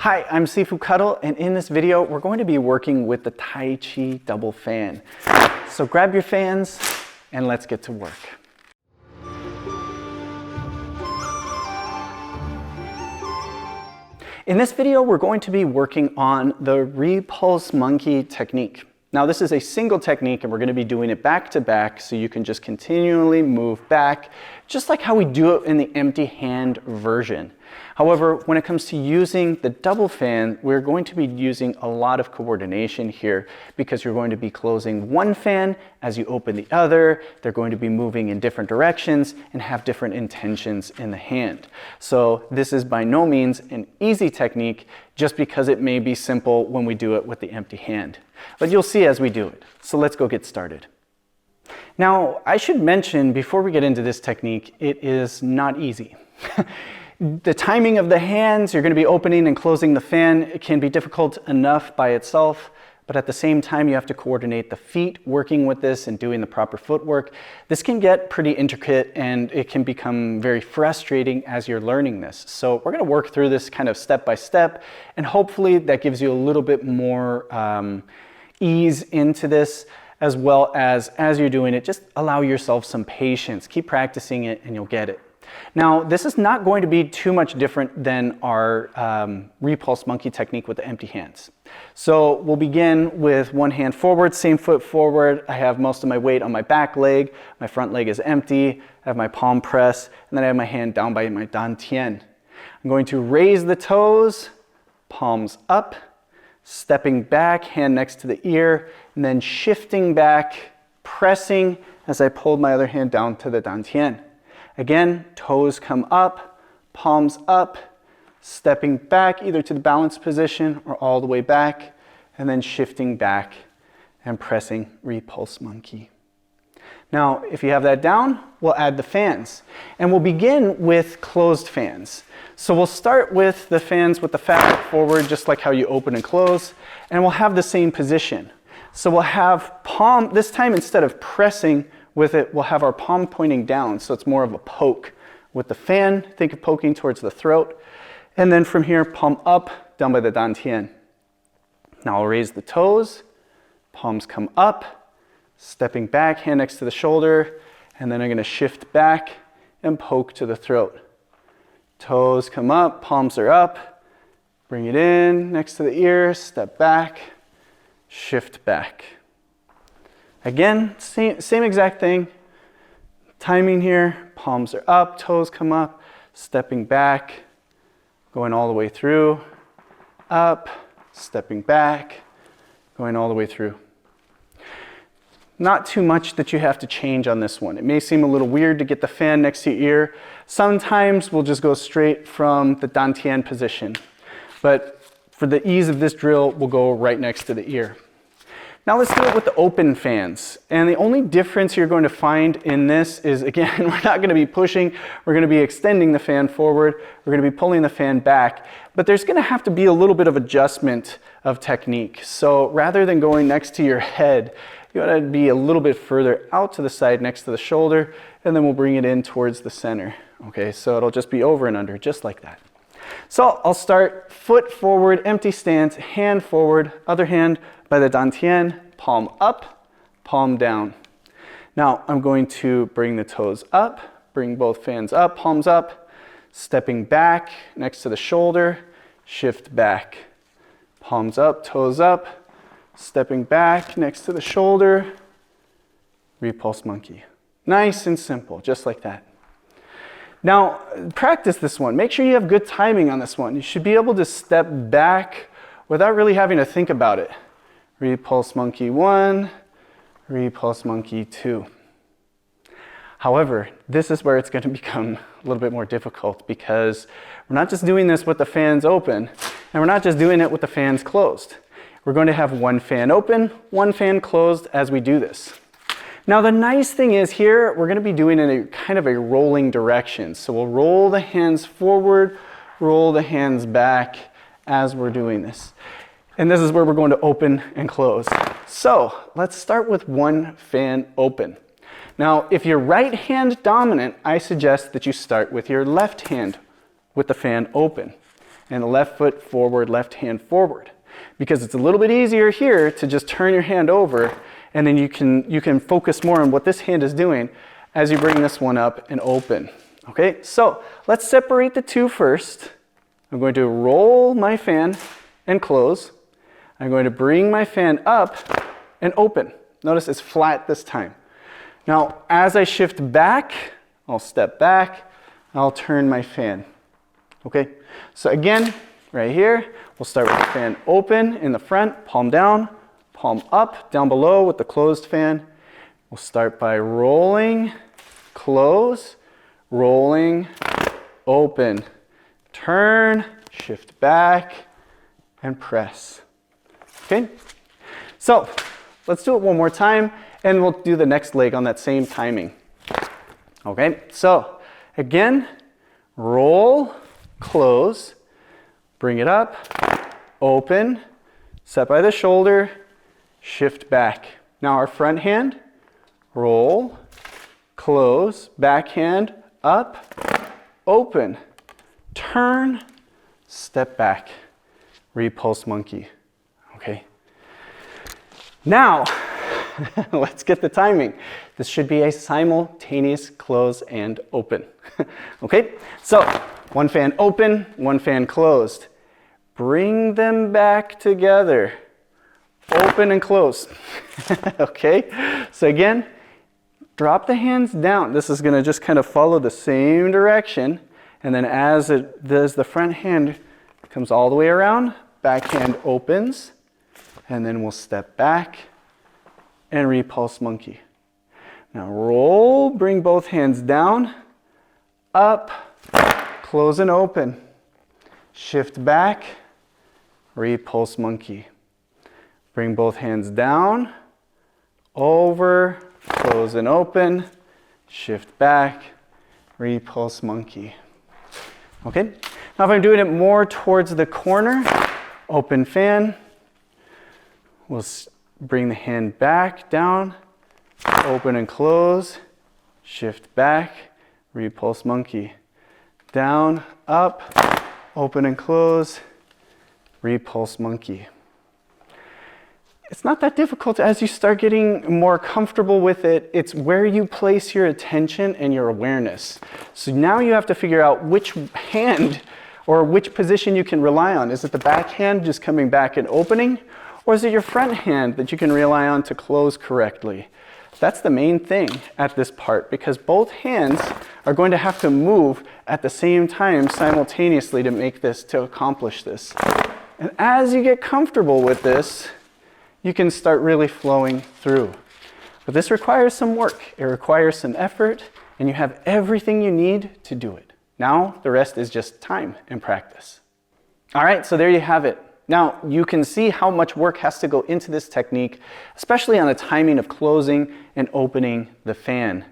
Hi, I'm Sifukuttel, and in this video, we're going to be working with the Taichi double fan. So grab your fans, and let's get to work. In this video, we're going to be working on the Repulse Monkey technique. Now, this is a single technique, and we're going to be doing it back to back, so you can just continually move back, just like how we do it in the empty hand version. However, when it comes to using the double fan, we're going to be using a lot of coordination here because you're going to be closing one fan as you open the other. They're going to be moving in different directions and have different intentions in the hand. So this is by no means an easy technique just because it may be simple when we do it with the empty hand. But you'll see as we do it. So let's go get started. Now, I should mention before we get into this technique, it is not easy. The timing of the hands, you're going to be opening and closing the fan. It can be difficult enough by itself, but at the same time, you have to coordinate the feet working with this and doing the proper footwork. This can get pretty intricate and it can become very frustrating as you're learning this. So we're going to work through this kind of step by step, and hopefully that gives you a little bit more ease into this, as well as you're doing it, just allow yourself some patience. Keep practicing it and you'll get it. Now, this is not going to be too much different than our Repulse Monkey technique with the empty hands. So we'll begin with one hand forward, same foot forward. I have most of my weight on my back leg. My front leg is empty. I have my palm press, and then I have my hand down by my dantian. I'm going to raise the toes, palms up, stepping back, hand next to the ear, and then shifting back, pressing as I pulled my other hand down to the dantian. Again, toes come up, palms up, stepping back either to the balanced position or all the way back, and then shifting back and pressing Repulse Monkey. Now, if you have that down, we'll add the fans. And we'll begin with closed fans. So we'll start with the fans with the fat foot forward, just like how you open and close, and we'll have the same position. So we'll have palm, this time instead of pressing with it, we'll have our palm pointing down, so it's more of a poke. With the fan, think of poking towards the throat. And then from here, palm up, down by the dantian. Now I'll raise the toes, palms come up, stepping back, hand next to the shoulder, and then I'm going to shift back and poke to the throat. Toes come up, palms are up, bring it in, next to the ear, step back, shift back. Again, same exact thing. Timing here, palms are up, toes come up, stepping back, going all the way through, up, stepping back, going all the way through. Not too much that you have to change on this one. It may seem a little weird to get the fan next to your ear. Sometimes we'll just go straight from the dantian position. But for the ease of this drill, we'll go right next to the ear. Now let's do it with the open fans. And the only difference you're going to find in this is, again, we're not going to be pushing, we're going to be extending the fan forward, we're going to be pulling the fan back, but there's going to have to be a little bit of adjustment of technique. So rather than going next to your head, you want to be a little bit further out to the side next to the shoulder, and then we'll bring it in towards the center. Okay, so it'll just be over and under, just like that. So I'll start foot forward, empty stance, hand forward, other hand by the dantian, palm up, palm down. Now I'm going to bring the toes up, bring both fans up, palms up, stepping back next to the shoulder, shift back. Palms up, toes up, stepping back next to the shoulder, Repulse Monkey. Nice and simple, just like that. Now, practice this one. Make sure you have good timing on this one. You should be able to step back without really having to think about it. Repulse Monkey 1, Repulse Monkey 2. However, this is where it's going to become a little bit more difficult because we're not just doing this with the fans open, and we're not just doing it with the fans closed. We're going to have one fan open, one fan closed as we do this. Now the nice thing is here, we're going to be doing it in a kind of a rolling direction. So we'll roll the hands forward, roll the hands back as we're doing this. And this is where we're going to open and close. So let's start with one fan open. Now, if you're right hand dominant, I suggest that you start with your left hand with the fan open. and the left foot forward, left hand forward. Because it's a little bit easier here to just turn your hand over, and then you can focus more on what this hand is doing as you bring this one up and open. Okay, so let's separate the two first. I'm going to roll my fan and close. I'm going to bring my fan up and open. Notice it's flat this time. Now, as I shift back, I'll step back, I'll turn my fan. Okay, so again, right here, we'll start with the fan open in the front, palm down, palm up, down below with the closed fan. We'll start by rolling, close, rolling, open, turn, shift back, and press. Okay, so let's do it one more time, and we'll do the next leg on that same timing. Okay, so again, roll, close, bring it up, open, set by the shoulder, shift back. Now our front hand, roll, close, back hand, up, open, turn, step back, repulse monkey. Okay. Now, let's get the timing. This should be a simultaneous close and open. Okay, so one fan open, one fan closed. Bring them back together. Open and close. Okay, so again, drop the hands down. This is going to just kind of follow the same direction. And then as the front hand comes all the way around, back hand opens. And then we'll step back and repulse monkey. Now roll, bring both hands down, up, close and open. Shift back, repulse monkey. Bring both hands down, over, close and open, shift back, repulse monkey. Okay, now if I'm doing it more towards the corner, open fan, we'll bring the hand back down, open and close, shift back, repulse monkey. Down, up, open and close, repulse monkey. It's not that difficult as you start getting more comfortable with it. It's where you place your attention and your awareness. So now you have to figure out which hand or which position you can rely on. Is it the back hand just coming back and opening? Or is it your front hand that you can rely on to close correctly? That's the main thing at this part, because both hands are going to have to move at the same time simultaneously to accomplish this. And as you get comfortable with this, you can start really flowing through. But this requires some work. It requires some effort, and you have everything you need to do it. Now, the rest is just time and practice. All right, so there you have it. Now, you can see how much work has to go into this technique, especially on the timing of closing and opening the fan.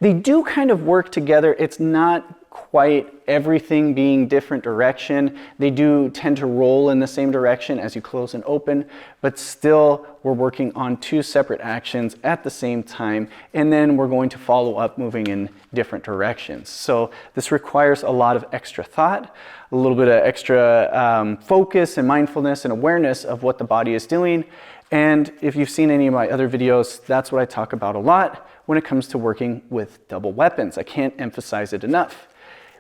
They do kind of work together. It's not quite everything being different direction. They do tend to roll in the same direction as you close and open, but still we're working on two separate actions at the same time, and then we're going to follow up moving in different directions. So this requires a lot of extra thought, a little bit of extra focus and mindfulness and awareness of what the body is doing. And if you've seen any of my other videos, that's what I talk about a lot when it comes to working with double weapons. I can't emphasize it enough.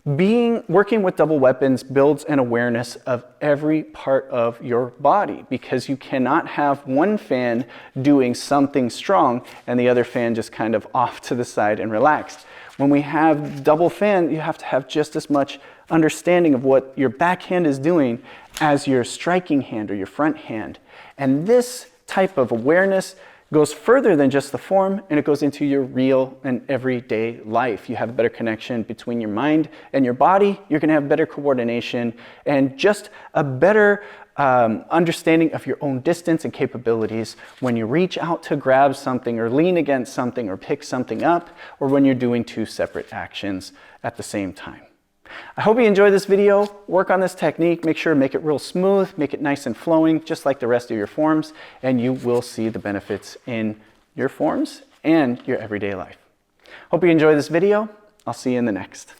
Working with double weapons builds an awareness of every part of your body, because you cannot have one fan doing something strong and the other fan just kind of off to the side and relaxed. When we have double fan, you have to have just as much understanding of what your back hand is doing as your striking hand or your front hand. And this type of awareness goes further than just the form, and it goes into your real and everyday life. You have a better connection between your mind and your body. You're going to have better coordination and just a better understanding of your own distance and capabilities when you reach out to grab something or lean against something or pick something up, or when you're doing two separate actions at the same time. I hope you enjoyed this video. Work on this technique. Make sure to make it real smooth, make it nice and flowing, just like the rest of your forms, and you will see the benefits in your forms and your everyday life. Hope you enjoyed this video. I'll see you in the next.